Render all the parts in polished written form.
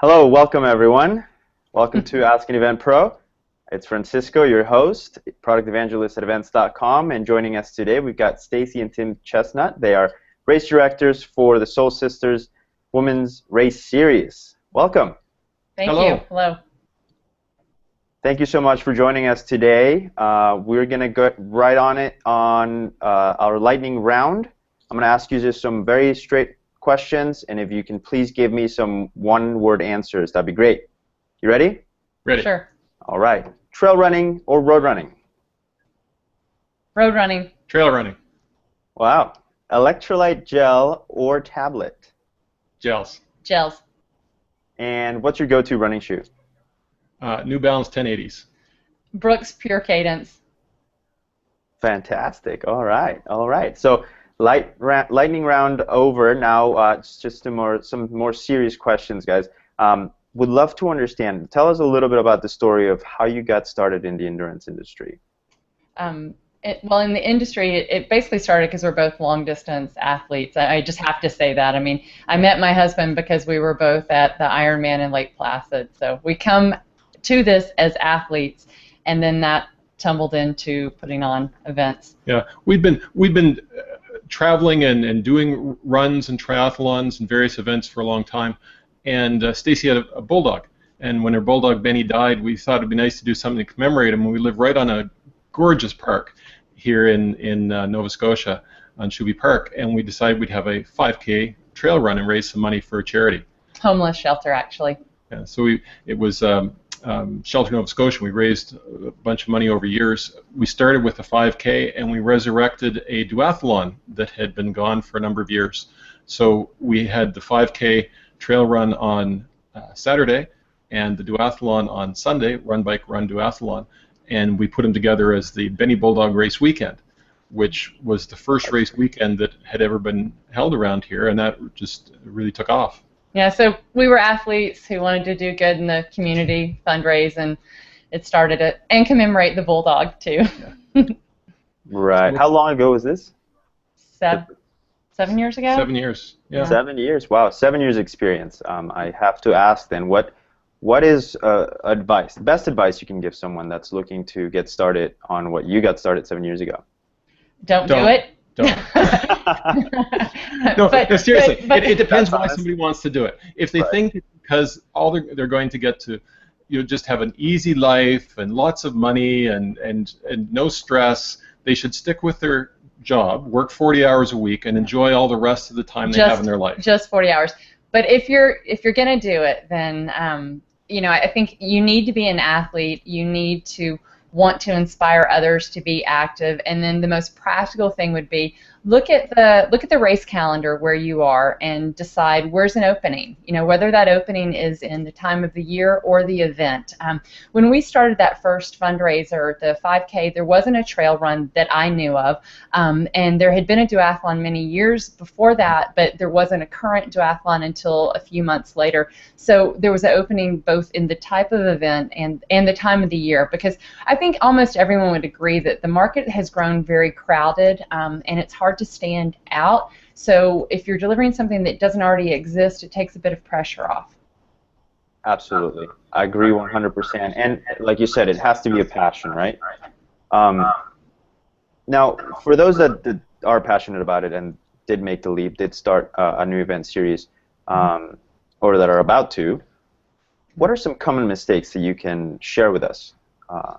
Hello, welcome everyone. Welcome to Ask an Event Pro. It's Francisco, your host, product evangelist at Events.com, and joining us today we've got Stacy and Tim Chesnutt. They are race directors for the Soul Sisters Women's Race Series. Welcome. Thank you. Hello. Thank you so much for joining us today. We're going to get right on it on our lightning round. I'm going to ask you just some very straight questions, and if you can please give me some one-word answers, that'd be great. You ready? Ready. Sure. All right. Trail running or road running? Road running. Trail running. Wow. Electrolyte gel or tablet? Gels. Gels. And what's your go-to running shoe? New Balance 1080s. Brooks Pure Cadence. Fantastic. All right. All right. So lightning round over. Now it's just some more serious questions, guys. Would love to understand. Tell us a little bit about the story of how you got started in the endurance industry. Well, in the industry, it basically started because we're both long-distance athletes. I just have to say that. I mean, I met my husband because we were both at the Ironman in Lake Placid. So we come to this as athletes, and then that tumbled into putting on events. Yeah, we've been traveling and doing runs and triathlons and various events for a long time. And Stacy had a bulldog, and when her bulldog Benny died, we thought it'd be nice to do something to commemorate him. We live right on a gorgeous park here in Nova Scotia on Shuby Park, and we decided we'd have a 5K trail run and raise some money for a charity. Homeless shelter, actually. Yeah, so it was Shelter Nova Scotia. We raised a bunch of money over years. We started with a 5K, and we resurrected a duathlon that had been gone for a number of years. So we had the 5K trail run on Saturday and the duathlon on Sunday, run, bike, run, duathlon, and we put them together as the Benny Bulldog Race Weekend, which was the first race weekend that had ever been held around here, and that just really took off. Yeah, so we were athletes who wanted to do good in the community, fundraise, and it started it, and commemorate the Bulldog, too. Yeah. Right. How long ago was this? 7 years ago? 7 years. Yeah. 7 years. Wow. 7 years experience. I have to ask then, what is advice, the best advice you can give someone that's looking to get started on what you got started 7 years ago? Don't do it. Don't. No, seriously. It depends why somebody wants to do it. If they think because all they're going to get to, just have an easy life and lots of money and no stress, they should stick with their job, work 40 hours a week, and enjoy all the rest of the time they have in their life. Just 40 hours. But if you're going to do it, then I think you need to be an athlete. You need to want to inspire others to be active, and then the most practical thing would be look at the race calendar where you are and decide where's an opening. Whether that opening is in the time of the year or the event. When we started that first fundraiser, the 5K, there wasn't a trail run that I knew of, and there had been a duathlon many years before that, but there wasn't a current duathlon until a few months later. So there was an opening both in the type of event and the time of the year, because I think almost everyone would agree that the market has grown very crowded, and it's hard to stand out. So if you're delivering something that doesn't already exist, it takes a bit of pressure off. Absolutely. I agree 100%. And like you said, it has to be a passion, right? Now, for those that are passionate about it and did make the leap, did start a new event series, or that are about to, what are some common mistakes that you can share with us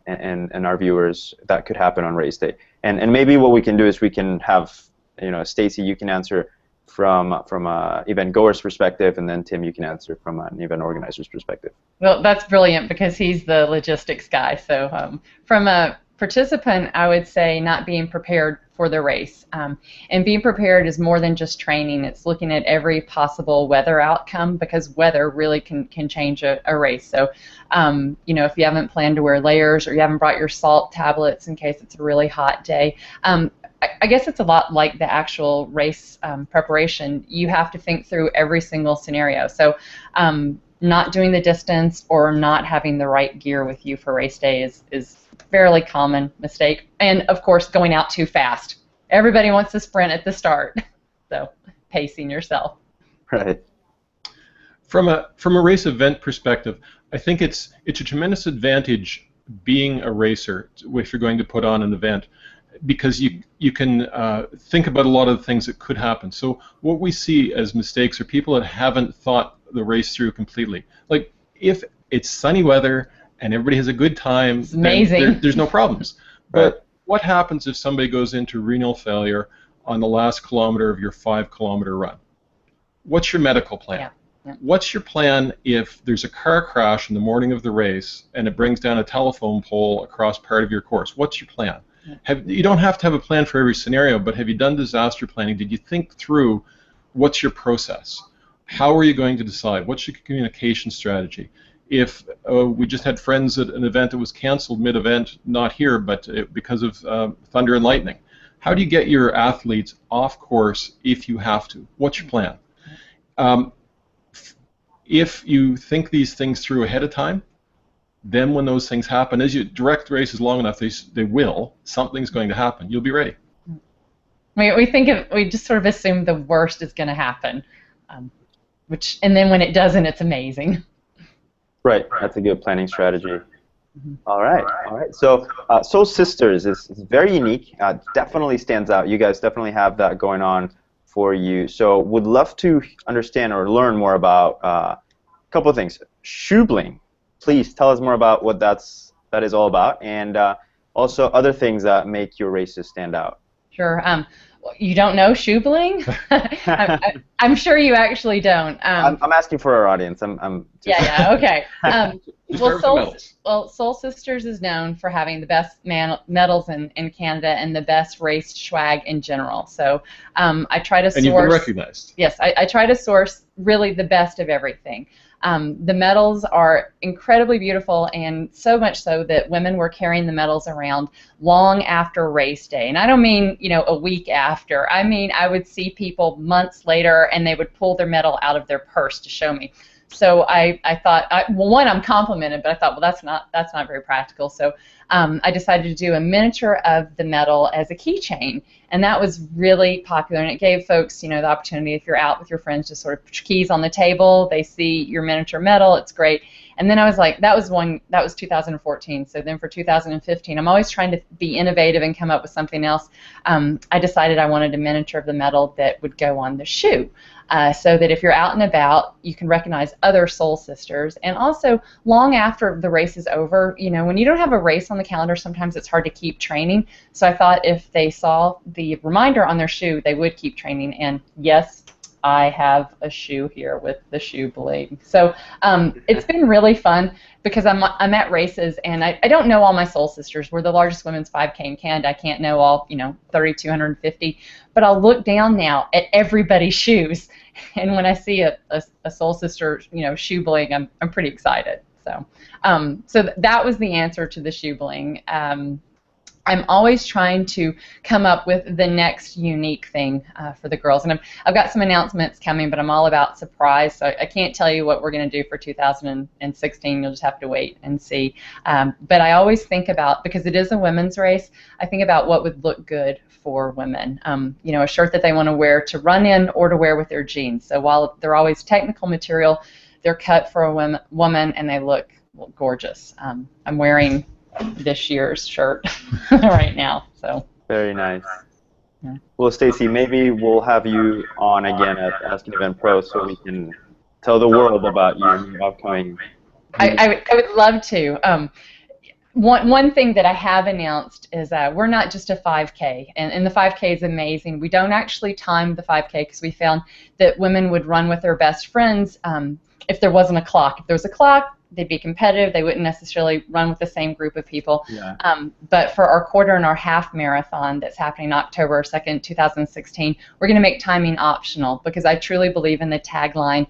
and our viewers that could happen on race day? And maybe what we can do is we can have, Stacy, you can answer from a event goer's perspective, and then Tim, you can answer from an event organizer's perspective. Well, that's brilliant because he's the logistics guy. So from a participant, I would say not being prepared for the race. And being prepared is more than just training. It's looking at every possible weather outcome, because weather really can change a race. So, if you haven't planned to wear layers, or you haven't brought your salt tablets in case it's a really hot day, I guess it's a lot like the actual race preparation. You have to think through every single scenario. So not doing the distance or not having the right gear with you for race day is a fairly common mistake. And, of course, going out too fast. Everybody wants to sprint at the start, so pacing yourself. Right. From a race event perspective, I think it's a tremendous advantage being a racer if you're going to put on an event, because you can think about a lot of the things that could happen. So what we see as mistakes are people that haven't thought the race through completely. Like, if it's sunny weather and everybody has a good time, it's amazing. Then there's no problems. But what happens if somebody goes into renal failure on the last kilometer of your 5-kilometer run? What's your medical plan? Yeah. Yeah. What's your plan if there's a car crash in the morning of the race and it brings down a telephone pole across part of your course? What's your plan? Yeah. You don't have to have a plan for every scenario, but have you done disaster planning? Did you think through what's your process? How are you going to decide? What's your communication strategy? If we just had friends at an event that was canceled mid-event, not here, but because of thunder and lightning, how do you get your athletes off course if you have to? What's your plan? If you think these things through ahead of time, then when those things happen, as you direct races long enough, something's going to happen. You'll be ready. We just sort of assume the worst is going to happen, and then when it doesn't, it's amazing. Right, that's a good planning strategy. Mm-hmm. All right. So Soul Sisters is very unique. Definitely stands out. You guys definitely have that going on for you. So would love to understand or learn more about a couple of things. Shoe bling. Please tell us more about what that is all about, and also other things that make your races stand out. Sure. You don't know shoe bling? I'm sure you actually don't. I'm asking for our audience. Yeah. Okay. Soul Sisters is known for having the best medals in Canada and the best race swag in general. So I try to source. And you've been recognized. Yes, I try to source really the best of everything. The medals are incredibly beautiful, and so much so that women were carrying the medals around long after race day. And I don't mean, a week after. I mean, I would see people months later, and they would pull their medal out of their purse to show me. So I thought, one, I'm complimented, but I thought, well, that's not very practical. So I decided to do a miniature of the medal as a keychain, and that was really popular. And it gave folks, the opportunity, if you're out with your friends, just sort of put your keys on the table. They see your miniature medal. It's great. And then I was like, that was 2014. So then for 2015, I'm always trying to be innovative and come up with something else. I decided I wanted a miniature of the medal that would go on the shoe. So that if you're out and about, you can recognize other Soul Sisters. And also, long after the race is over, when you don't have a race on the calendar, sometimes it's hard to keep training. So I thought if they saw the reminder on their shoe, they would keep training. And yes, I have a shoe here with the shoe bling. So it's been really fun because I'm at races, and I don't know all my Soul Sisters. We're the largest women's 5K in Canada. I can't know all, 3,250. But I'll look down now at everybody's shoes, and when I see a Soul Sister, shoe bling, I'm pretty excited. So that was the answer to the shoe bling. I'm always trying to come up with the next unique thing for the girls. And I've got some announcements coming, but I'm all about surprise, so I can't tell you what we're going to do for 2016. You'll just have to wait and see. But I always think about, because it is a women's race, I think about what would look good for women. A shirt that they want to wear to run in or to wear with their jeans. So while they're always technical material, they're cut for a woman, and they look gorgeous. I'm wearing this year's shirt right now. So very nice. Yeah. Well, Stacy, maybe we'll have you on again at Asking Event Pro so we can tell the world about your upcoming. I would love to. One thing that I have announced is we're not just a 5K, and the 5K is amazing. We don't actually time the 5K because we found that women would run with their best friends if there wasn't a clock. If there was a clock, they'd be competitive. They wouldn't necessarily run with the same group of people. Yeah. But for our quarter and our half marathon that's happening October 2nd, 2016, we're going to make timing optional because I truly believe in the tagline,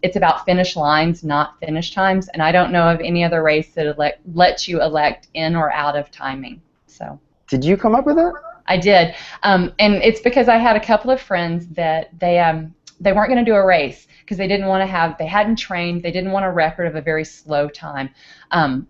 it's about finish lines, not finish times. And I don't know of any other race that lets you elect in or out of timing. So. Did you come up with it? I did. And it's because I had a couple of friends that they weren't going to do a race because they didn't want to have, they hadn't trained, they didn't want a record of a very slow time.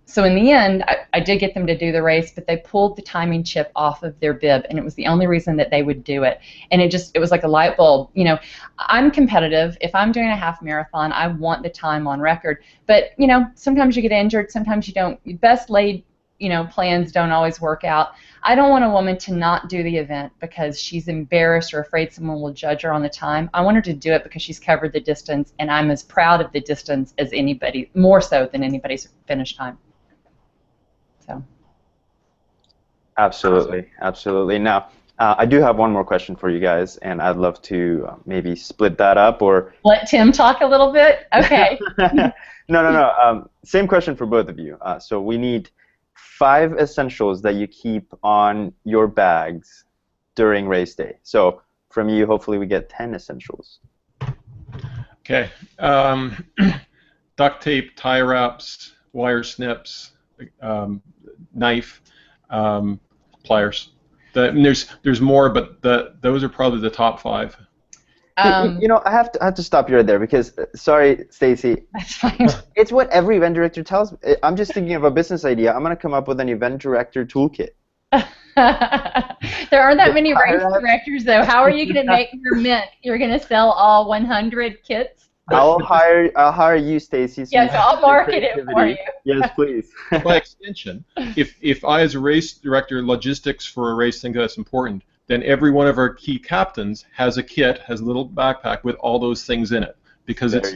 So in the end, I did get them to do the race, but they pulled the timing chip off of their bib, and it was the only reason that they would do it. And it was like a light bulb. You know, I'm competitive. If I'm doing a half marathon, I want the time on record. But, you know, sometimes you get injured, sometimes you don't. Best laid, you know, plans don't always work out. I don't want a woman to not do the event because she's embarrassed or afraid someone will judge her on the time. I want her to do it because she's covered the distance, and I'm as proud of the distance as anybody, more so than anybody's finish time. So. Absolutely, absolutely. Now, I do have one more question for you guys, and I'd love to maybe split that up or let Tim talk a little bit. Okay. No. Same question for both of you. So we need 5 essentials that you keep on your bags during race day. So from you, hopefully we get 10 essentials. Okay. Duct tape, tie wraps, wire snips, knife, pliers. There's more, but those are probably the top 5. You know, I have to stop you right there because, sorry, Stacy. That's fine. It's what every event director tells me. I'm just thinking of a business idea. I'm going to come up with an event director toolkit. There aren't that many race directors, though. How are you going to make your mint? You're going to sell all 100 kits? I'll hire you, Stacy. So yes, I'll market it for you. Yes, please. By extension, if I, as a race director, logistics for a race think that's important, then every one of our key captains has a kit, has a little backpack with all those things in it. Because it's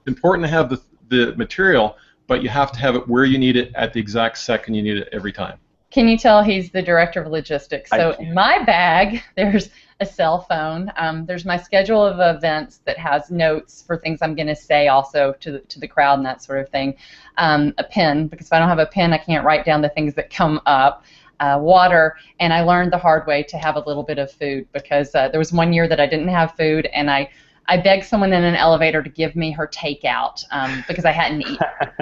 important to have the material, but you have to have it where you need it at the exact second you need it every time. Can you tell he's the director of logistics? So in my bag, there's a cell phone. There's my schedule of events that has notes for things I'm going to say also to the crowd and that sort of thing. A pen, because if I don't have a pen, I can't write down the things that come up. Water, and I learned the hard way to have a little bit of food because there was one year that I didn't have food, and I begged someone in an elevator to give me her takeout because I hadn't eaten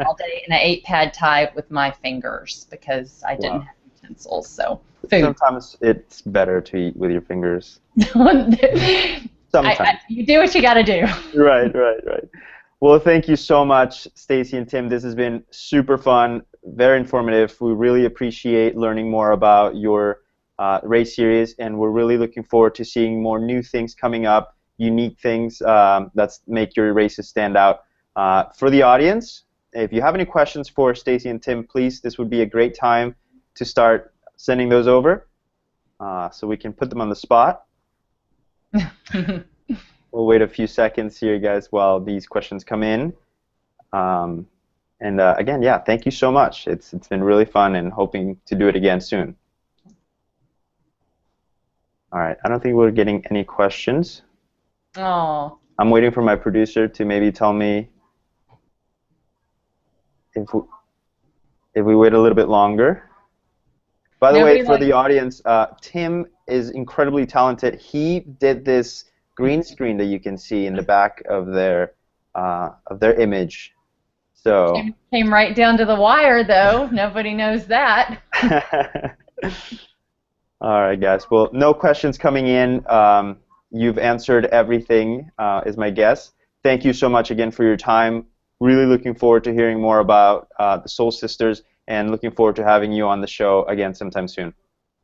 all day, and I ate pad thai with my fingers because I didn't have utensils. So food. Sometimes it's better to eat with your fingers. Sometimes. You do what you got to do. Right. Well, thank you so much, Stacy and Tim. This has been super fun, very informative. We really appreciate learning more about your race series, and we're really looking forward to seeing more new things coming up, unique things that make your races stand out. For the audience, if you have any questions for Stacy and Tim, please, this would be a great time to start sending those over so we can put them on the spot. We'll wait a few seconds here, guys, while these questions come in. And again, yeah, thank you so much. It's been really fun, and hoping to do it again soon. All right, I don't think we're getting any questions. Oh. I'm waiting for my producer to maybe tell me if we wait a little bit longer. By the way, for the audience, Tim is incredibly talented. He did this green screen that you can see in the back of their image. So came right down to the wire, though. Nobody knows that. All right, guys. Well, no questions coming in. You've answered everything, is my guess. Thank you so much again for your time. Really looking forward to hearing more about the Soul Sisters, and looking forward to having you on the show again sometime soon.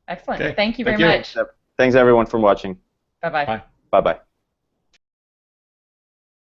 Excellent. Okay. Thank you very much. Thanks, everyone, for watching. Bye-bye. Bye-bye.